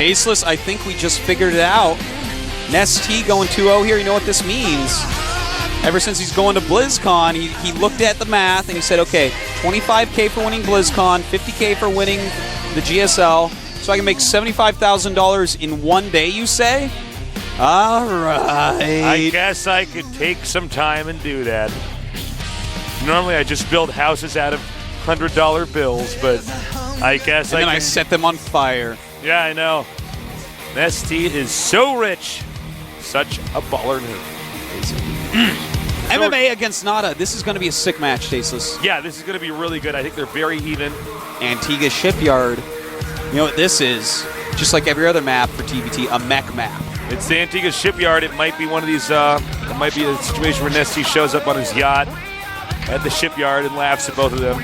Tasteless, I think we just figured it out. NesT going 2-0 here. You know what this means? Ever since he's going to BlizzCon, he looked at the math and he said, okay, $25K for winning BlizzCon, $50K for winning the GSL, so I can make $75,000 in one day, you say? All right. I guess I could take some time and do that. Normally I just build houses out of $100 bills, but I guess and then I set them on fire. Yeah, I know. NesT is so rich. Such a baller nerd. MMA against NaDa. This is going to be a sick match, Tasteless. Yeah, this is going to be really good. I think they're very even. Antigua Shipyard. You know what this is? Just like every other map for TBT, a mech map. It's the Antigua Shipyard. It might be one of these, it might be a situation where NesT shows up on his yacht at the shipyard and laughs at both of them.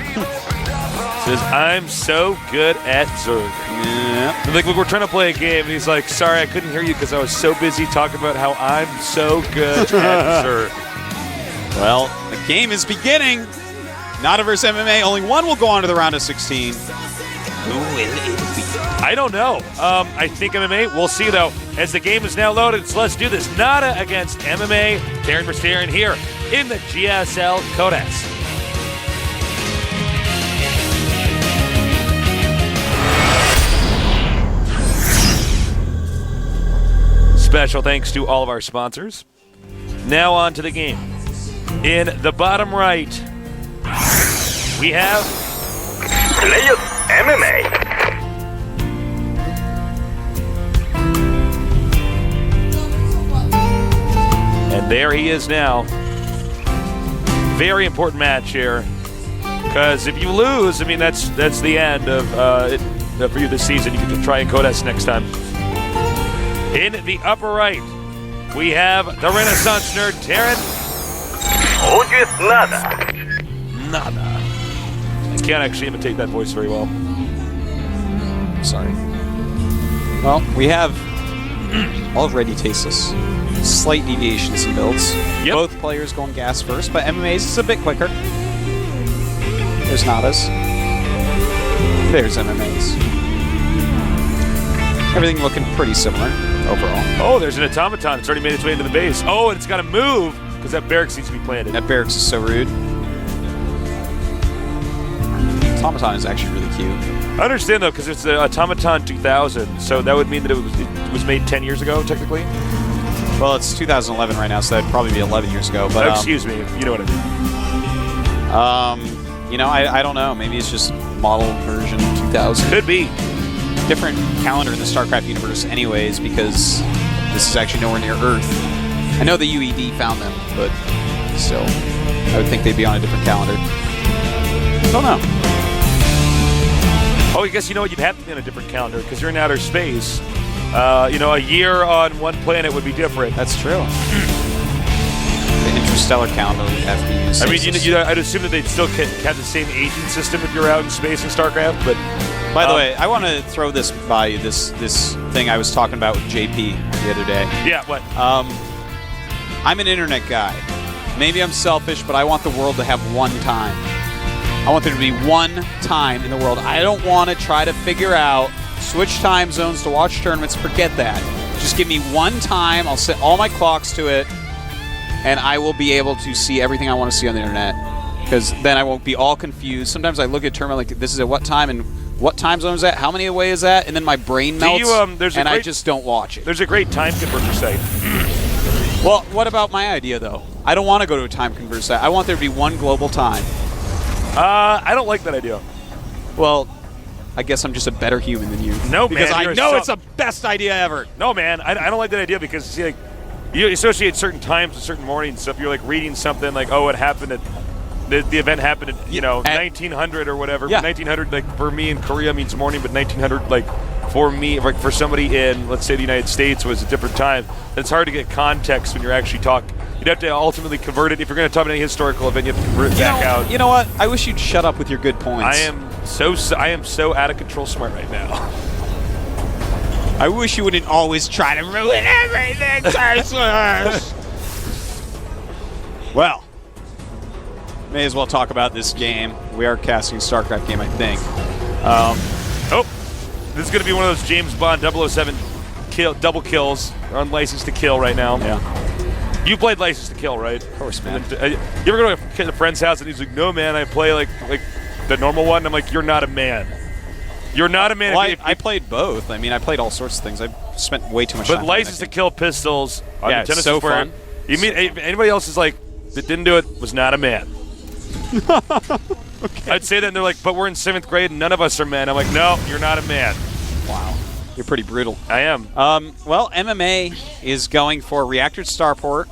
Says, I'm so good at Zerg. Yeah. And like, we're trying to play a game, and he's like, sorry, I couldn't hear you because I was so busy talking about how I'm so good at Zerg. Well, the game is beginning. NaDa versus MMA. Only one will go on to the round of 16. Who will it be? I don't know. I think MMA. We'll see, though. As the game is now loaded, so let's do this. NaDa against MMA. Darren versus Darren here in the GSL Codex. Special thanks to all of our sponsors. Now on to the game. In the bottom right, we have Players MMA. And there he is now. Very important match here. Because if you lose, I mean, that's the end of it for you this season. You can try and Codex next time. In the upper right, we have the Renaissance nerd, Darren. Who is NaDa? NaDa. I can't actually imitate that voice very well. Sorry. Well, we have already Tasteless. Slight deviations in builds. Yep. Both players going gas first, but MMA's is a bit quicker. There's NaDa's. There's MMA's. Everything looking pretty similar overall. Oh, there's an automaton. It's already made its way into the base. Oh, and it's got to move because that barracks needs to be planted. That barracks is so rude. Automaton is actually really cute. I understand, though, because it's the Automaton 2000, so that would mean that it was made 10 years ago, technically? Well, it's 2011 right now, so that'd probably be 11 years ago. But excuse me, you know what I mean. You know, I don't know. Maybe it's just model version 2000. Could be. Different calendar in the StarCraft universe anyways, because this is actually nowhere near Earth. I know the UED found them, but still, I would think they'd be on a different calendar. Don't know. Oh, I guess you know what? You'd have to be on a different calendar because you're in outer space. You know, a year on one planet would be different. That's true. The interstellar calendar would have to be used. I mean, I'd assume that they'd still have the same aging system if you're out in space in StarCraft, but... By the way, I want to throw this by you, this thing I was talking about with JP the other day. Yeah, what? I'm an internet guy. Maybe I'm selfish, but I want the world to have one time. I want there to be one time in the world. I don't want to try to figure out, switch time zones to watch tournaments. Forget that. Just give me one time. I'll set all my clocks to it, and I will be able to see everything I want to see on the internet. Because then I won't be all confused. Sometimes I look at a tournament like, this is at what time, and what time zone is that? How many away is that? And then my brain melts, and I just don't watch it. There's a great time converter site. Well, what about my idea, though? I don't want to go to a time converter site. I want there to be one global time. I don't like that idea. Well, I guess I'm just a better human than you. No, because man. I know it's the best idea ever. No, man. I don't like that idea because, see, like, you associate certain times with certain mornings. So if you're, like, reading something like, oh, it happened at... The event happened at, 1900 or whatever. Yeah. 1900, like, for me in Korea means morning, but 1900, like, for me, like, for somebody in, let's say, the United States was a different time. It's hard to get context when you're actually talking. You'd have to ultimately convert it. If you're going to talk about any historical event, you have to convert it back out. You know what? I wish you'd shut up with your good points. I am so out of control smart right now. I wish you wouldn't always try to ruin everything, Tasteless. Well, may as well talk about this game. We are casting a StarCraft game, I think. this is going to be one of those James Bond 007 double kills. They're on License to Kill right now. Yeah. You played License to Kill, right? Of course, man. You ever go to a friend's house and he's like, no, man, I play like the normal one? And I'm like, you're not a man. You're not a man. Well, I played both. I mean, I played all sorts of things. I spent way too much time. But License to Kill pistols on the Genesis so Square. fun. You mean anybody else is like, that didn't do it was not a man. Okay. I'd say that, and they're like, but we're in 7th grade and none of us are men. I'm like, no, you're not a man. Wow. You're pretty brutal. I am. Well, MMA is going for Reactor Starport,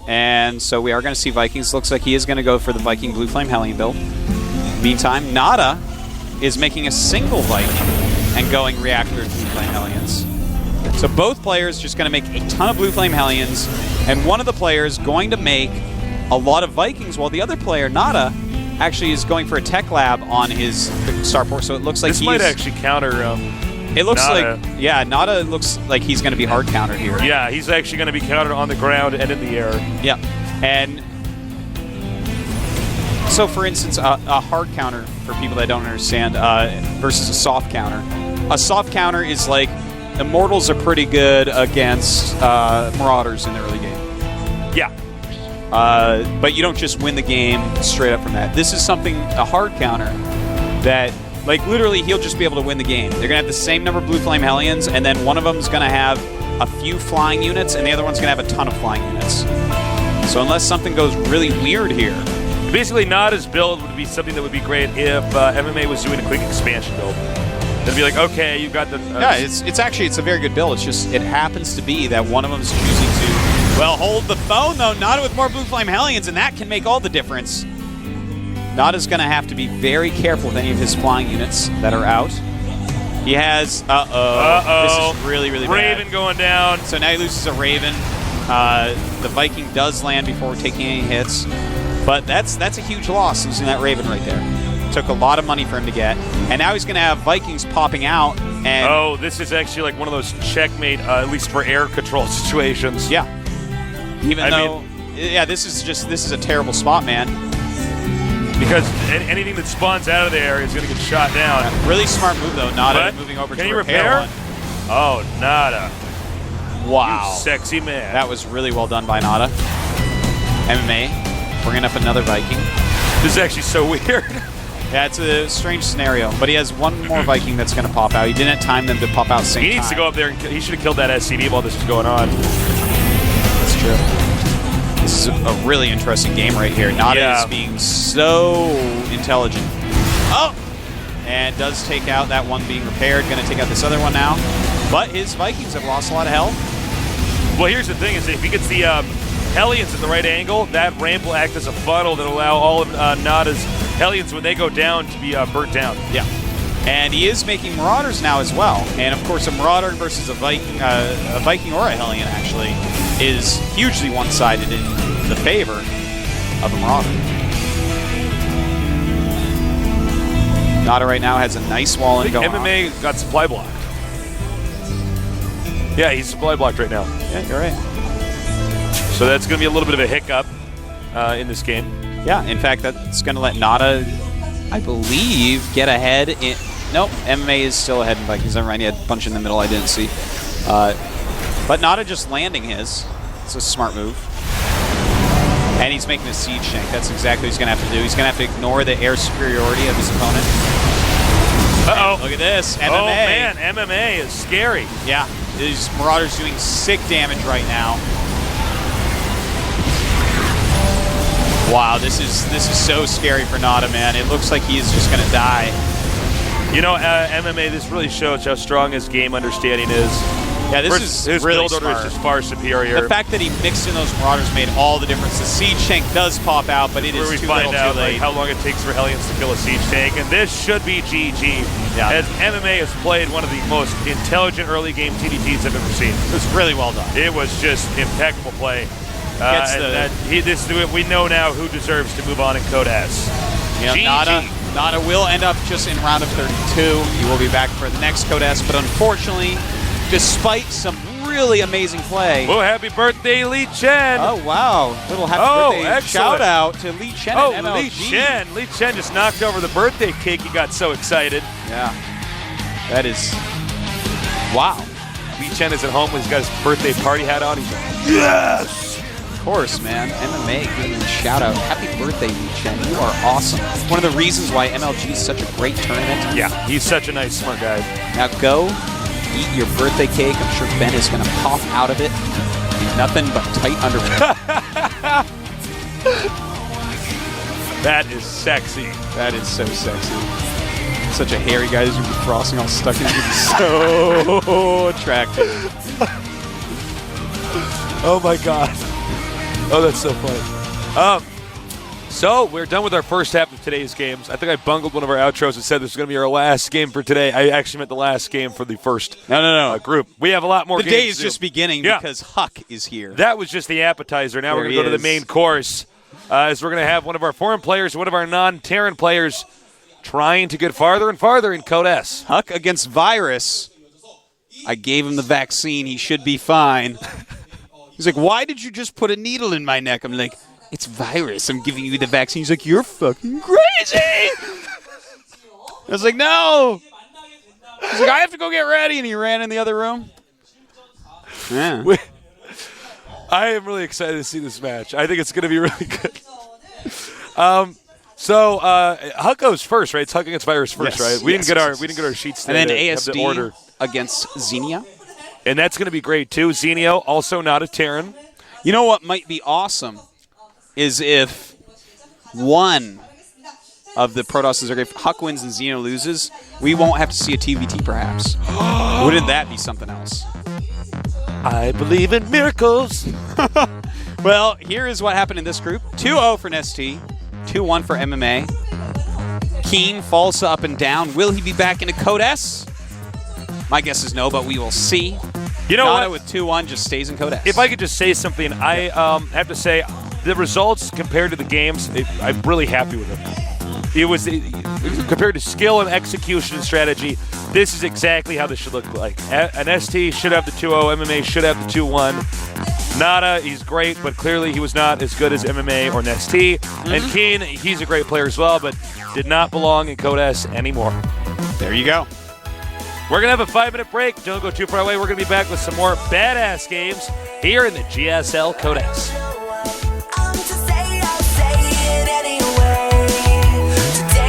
and so we are going to see Vikings. Looks like he is going to go for the Viking Blue Flame Hellion build. Meantime, NaDa is making a single Viking and going Reactor Blue Flame Hellions. So both players just going to make a ton of Blue Flame Hellions, and one of the players going to make a lot of Vikings, while the other player, NaDa, actually is going for a tech lab on his Starport. So it looks like this might actually counter. It looks NaDa. like, yeah, NaDa looks like he's going to be hard countered here. Yeah, he's actually going to be countered on the ground and in the air. Yeah, and so for instance, a hard counter for people that don't understand versus a soft counter. A soft counter is like Immortals are pretty good against Marauders in the early game. Yeah. But you don't just win the game straight up from that. This is something, a hard counter, that, like, literally he'll just be able to win the game. They're going to have the same number of Blue Flame Hellions, and then one of them is going to have a few flying units, and the other one's going to have a ton of flying units. So unless something goes really weird here. Basically, NaDa's build would be something that would be great if MMA was doing a quick expansion build. They'd be like, okay, you've got the... yeah, it's a very good build. It's just, it happens to be that one of them is choosing to, well, hold the phone, though. NaDa with more Blue Flame Hellions, and that can make all the difference. NaDa's going to have to be very careful with any of his flying units that are out. He has, this is really, really bad. Raven going down. So now he loses a Raven. The Viking does land before taking any hits. But that's a huge loss, losing that Raven right there. Took a lot of money for him to get. And now he's going to have Vikings popping out. And this is actually like one of those checkmate, at least for air control situations. Yeah. This is a terrible spot, man. Because anything that spawns out of there is going to get shot down. Yeah, really smart move, though. NaDa moving over to repair one. Oh, NaDa. Wow. You sexy man. That was really well done by NaDa. MMA bringing up another Viking. This is actually so weird. Yeah, it's a strange scenario. But he has one more Viking that's going to pop out. He didn't time them to pop out same time. He needs to go up there and he should have killed that SCV while this was going on. That's true. This is a really interesting game right here. NaDa is being so intelligent. Oh! And does take out that one being repaired. Going to take out this other one now. But his Vikings have lost a lot of health. Well, here's the thing, is if he gets the Hellions at the right angle, that ramp will act as a funnel that will allow all of NaDa's Hellions, when they go down, to be burnt down. Yeah. And he is making Marauders now as well. And, of course, a Marauder versus a Viking or a Hellion, actually, is hugely one-sided in the favor of a Marauder. NaDa right now has a nice wall in going MMA on. got supply blocked. Yeah, he's supply blocked right now. Yeah, you're right. So that's going to be a little bit of a hiccup in this game. Yeah, in fact, that's going to let NaDa, I believe, get ahead in... Nope, MMA is still ahead in Vikings. Never mind, he had a bunch in the middle I didn't see. But NaDa just landing his. It's a smart move. And he's making a siege shank. That's exactly what he's going to have to do. He's going to have to ignore the air superiority of his opponent. Uh-oh. And look at this. MMA. Oh, man, MMA is scary. Yeah, these Marauders doing sick damage right now. Wow, this is so scary for NaDa, man. It looks like he's just going to die. You know, MMA, this really shows how strong his game understanding is. Yeah, this is really build order smart. is just far superior. The fact that he mixed in those Marauders made all the difference. The Siege Tank does pop out, but it is too little too late. Like, how long it takes for Hellions to kill a Siege Tank, and this should be GG. Yeah. As MMA has played one of the most intelligent early game TDTs I've ever seen. It was really well done. It was just impeccable play. We know now who deserves to move on in Codas. Yeah, NaDa will end up just in round of 32. He will be back for the next Codas, but unfortunately, despite some really amazing play. Oh, happy birthday, Lee Chen. Oh, wow. Little happy birthday excellent. shout out to Lee Chen at MLG. Lee Chen. Lee Chen just knocked over the birthday cake. He got so excited. Yeah. That is, wow. Lee Chen is at home. He's got his birthday party hat on. He's like, yes! Of course, man. MMA giving you a shout out. Happy birthday, Lee Chen. You are awesome. One of the reasons why MLG is such a great tournament. Yeah, he's such a nice, smart guy. Now go eat your birthday cake. I'm sure Ben is going to pop out of it. Nothing but tight underwear. That is sexy. That is so sexy. Such a hairy guy who's going to be frosting all stuck in. He's going to be so attractive. Oh, my God. Oh, that's so funny. So we're done with our first half of today's games. I think I bungled one of our outros and said this is going to be our last game for today. I actually meant the last game for the first group. We have a lot more games. The day is just beginning because Huck is here. That was just the appetizer. Now we're going to go to the main course as we're going to have one of our foreign players, one of our non-Terran players trying to get farther and farther in Code S. Huck against Virus. I gave him the vaccine. He should be fine. He's like, why did you just put a needle in my neck? I'm like, it's Virus. I'm giving you the vaccine. He's like, you're fucking crazy. I was like, no. He's like, I have to go get ready. And he ran in the other room. Yeah. I am really excited to see this match. I think it's going to be really good. So Huck goes first, right? It's Huck against Virus first, right? We didn't get our sheets today. And then to have the order. ASD against Xenia. And that's going to be great, too. Xenio, also not a Terran. You know what might be awesome is if one of the Protosses are, if Huck wins and Xenio loses, we won't have to see a TVT, perhaps. Wouldn't that be something else? I believe in miracles. Well, here is what happened in this group. 2-0 for NST, 2-1 for MMA. Keen falls to up and down. Will he be back into Code S? My guess is no, but we will see. You know NaDa what? with 2-1 just stays in Code S. If I could just say something, I have to say the results compared to the games, I'm really happy with them. It was compared to skill and execution and strategy. This is exactly how this should look like. An ST should have the 2-0. MMA should have the 2-1. NaDa, he's great, but clearly he was not as good as MMA or an ST. And Keen, he's a great player as well, but did not belong in Code S anymore. There you go. We're going to have a 5-minute break. Don't go too far away. We're going to be back with some more badass games here in the GSL Code S.